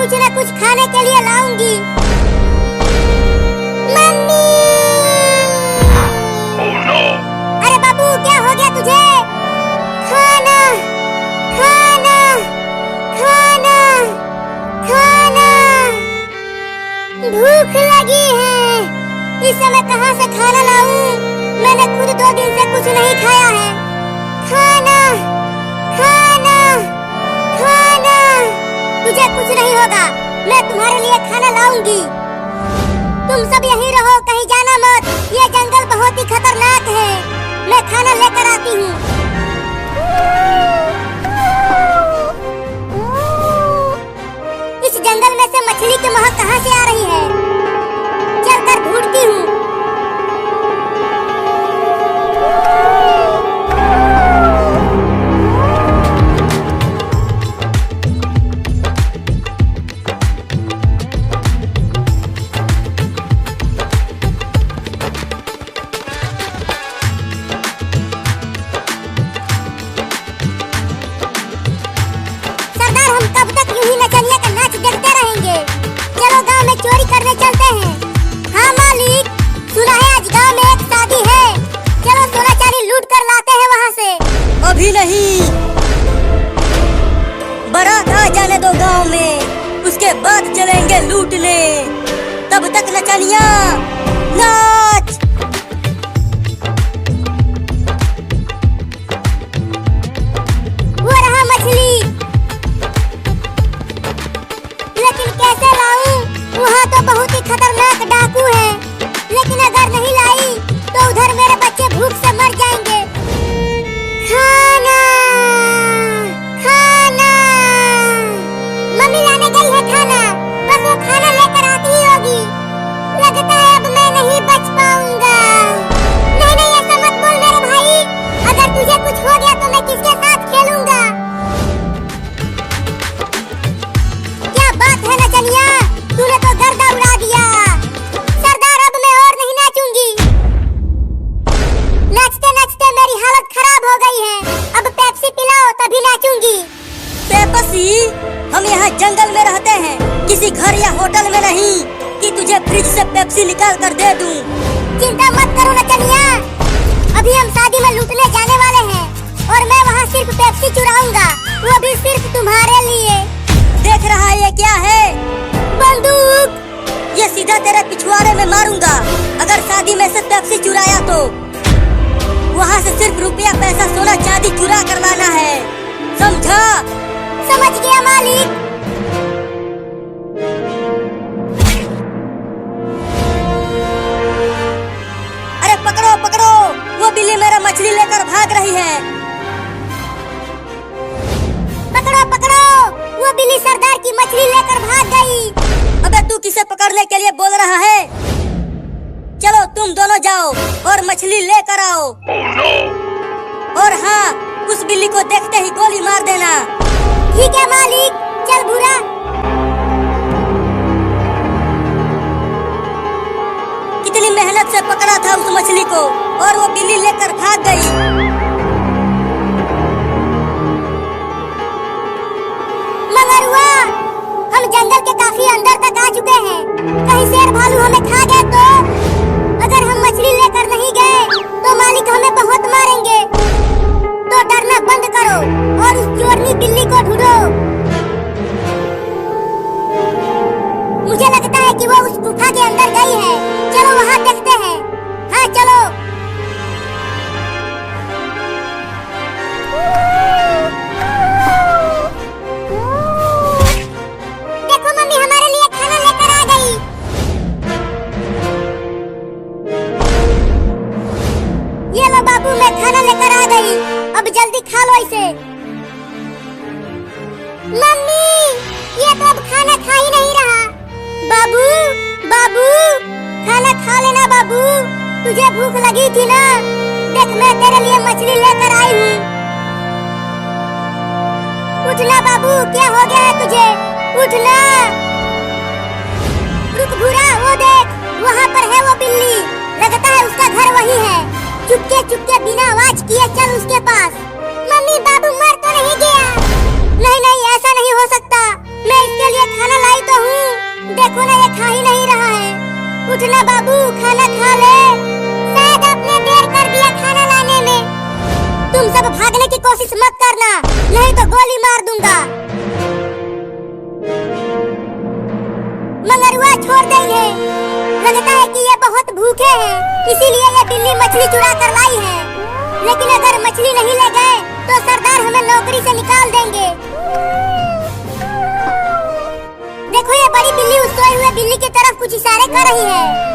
कुछ न कुछ खाने के लिए लाऊंगी। मम्मी! अरे बाबू, क्या हो गया तुझे? खाना, खाना, खाना, खाना। भूख लगी है। इस समय कहाँ से खाना लाऊं? मैंने खुद 2 दिन से कुछ नहीं खाया है। खाना, खाना, खाना। तुझे कुछ नहीं होगा, मैं तुम्हारे लिए खाना लाऊंगी। तुम सब यहीं रहो, कहीं जाना मत। ये जंगल बहुत ही खतरनाक है। मैं खाना लेकर आती हूँ। इस जंगल में से मछली की महक कहाँ से आ रही है? चलकर ढूंढती हूँ। चोरी करने चलते हैं। हाँ मालिक, सुना है आज गांव में एक शादी है। चलो सोना चांदी लूट कर लाते हैं वहाँ से। अभी नहीं, बारात आ जाने दो गांव में, उसके बाद चलेंगे लूटने। तब तक नचनिया नाच। वो रहा मछली, लेकिन कैसे लाऊं? वहाँ तो बहुत ही खतरनाक डाकू है। लेकिन अगर नहीं लाई तो उधर मेरे बच्चे भूख से मर जाएंगे। खाना, खाना। मम्मी लाने गई है खाना, बस वो खाना लेकर आती ही होगी। लगता है अब मैं नहीं बच पाऊंगा। नहीं नहीं, ऐसा मत बोल मेरे भाई। अगर तुझे कुछ हो गया तो मैं किसके साथ खेलूंगा? क्या बात है नचनिया, तूने तो गर्दा उड़ा दिया। सरदार, अब मैं और नहीं नाचूंगी। नाचते नाचते मेरी हालत खराब हो गई है। अब पेप्सी पिलाओ तभी नाचूंगी। पेप्सी? हम यहाँ जंगल में रहते हैं, किसी घर या होटल में नहीं कि तुझे फ्रिज से पेप्सी निकाल कर दे दूं। चिंता मत करो नचनिया, अभी हम शादी में लूटने जाने वाले हैं और मैं वहाँ सिर्फ पेप्सी चुराऊंगा, वो भी सिर्फ तुम्हारे लिए। देख रहा है ये क्या है? बंदूक। ये सीधा तेरे पिछवाड़े में मारूंगा अगर शादी में से पेप्सी चुराया तो। वहाँ से सिर्फ रुपया पैसा सोना चांदी चुरा कर लाना है, समझा? समझ गया मालिक। अरे पकड़ो पकड़ो, वो बिल्ली मेरा मछली लेकर भाग रही है। पकड़ो पकड़ो, वो बिल्ली सरदार की मछली लेकर भाग गई। अबे तू किसे पकड़ने के लिए बोल रहा है? चलो तुम दोनों जाओ और मछली लेकर आओ। और हाँ, उस बिल्ली को देखते ही गोली मार देना। ठीक है मालिक। चल भूरा। कितनी मेहनत से पकड़ा था उस मछली को और वो बिल्ली लेकर भाग गई। मंगरुआ, हम जंगल के काफी अंदर तक आ चुके हैं। कहीं शेर भालू हमें खा गए तो? अगर हम मछली लेकर नहीं गए तो मालिक हमें बहुत मारेंगे। तो डरना बंद करो और उस चोरनी बिल्ली को ढूंढो। मुझे लगता है कि वो उस गुफा के अंदर गई है। चलो वहाँ देखते हैं। हाँ चलो। देखो मम्मी हमारे लिए खाना लेकर आ गई। ये लो बाबू, मैं खाना लेकर आ गई। अब जल्दी खा लो इसे। मम्मी, ये तो अब खाना खा ही नहीं रहा। बाबू, बाबू, खाना खा लेना बाबू। तुझे भूख लगी थी ना? देख मैं तेरे लिए मछली लेकर आई हूँ। उठना बाबू, क्या हो गया है तुझे? उठना। रुक भूरा, वो देख, वहाँ पर है वो बिल्ली। लगता है उसका घर वही है। चुपके चुपके बिना आवाज किए चल उसके पास। मम्मी बाबू मर तो नहीं गया? नहीं नहीं, ऐसा नहीं हो सकता। मैं इसके लिए खाना लाई खाना खा ले। शायद आपने देर कर दिया खाना लाने में। तुम सब भागने की कोशिश मत करना, नहीं तो गोली मार दूंगा। मंगरुआ छोड़ देंगे। लगता है कि ये बहुत भूखे हैं, इसीलिए ये बिल्ली मछली चुरा कर लाई है। लेकिन अगर मछली नहीं ले गए तो सरदार हमें नौकरी से निकाल देंगे। देखो ये बड़ी बिल्ली उस सोए हुए बिल्ली की तरफ कुछ इशारे कर रही है।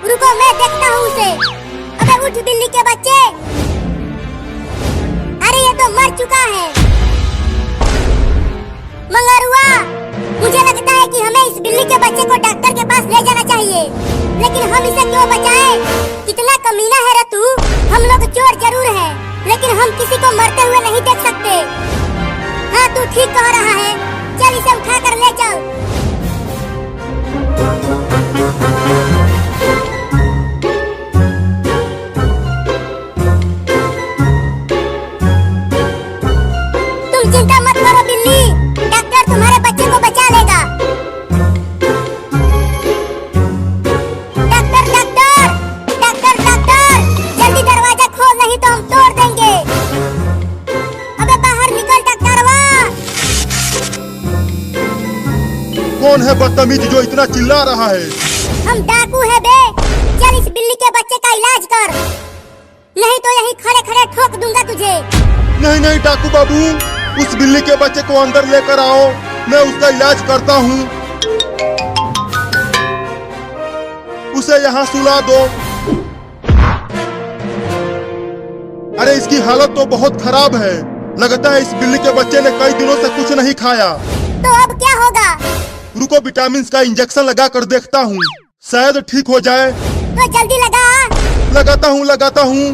रुको मैं देखता हूँ उसे। अबे उठ बिल्ली के बच्चे। अरे ये तो मर चुका है। मंगरुआ, मुझे लगता है कि हमें इस बिल्ली के बच्चे को डॉक्टर के पास ले जाना चाहिए। लेकिन हम इसे क्यों बचाएं? कितना कमीना है रे तू। हम लोग चोर जरूर हैं, लेकिन हम किसी को मरते हुए नहीं देख सकते। हाँ तू ठीक कह रहा है। चल इसे उठा कर ले चल। तुम चिंता मत करो बिल्ली, डॉक्टर तुम्हारे बच्चे को बचा लेगा। डॉक्टर डॉक्टर डॉक्टर डॉक्टर, जल्दी दरवाजा खोल नहीं तो हम तोड़ देंगे। अबे बाहर निकल डॉक्टरवा। कौन है बदतमीज जो इतना चिल्ला रहा है? हम डाकू है बे। चल इस बिल्ली के बच्चे का इलाज कर, नहीं तो यहीं खड़े खड़े ठोक दूंगा तुझे। नहीं नहीं डाकू बाबू, उस बिल्ली के बच्चे को अंदर लेकर आओ, मैं उसका इलाज करता हूँ। उसे यहाँ सुला दो। अरे इसकी हालत तो बहुत खराब है। लगता है इस बिल्ली के बच्चे ने कई दिनों से कुछ नहीं खाया। तो अब क्या होगा? रुको विटामिन का इंजेक्शन लगा कर देखता हूँ, शायद ठीक हो जाए। तो जल्दी लगा। लगाता हूँ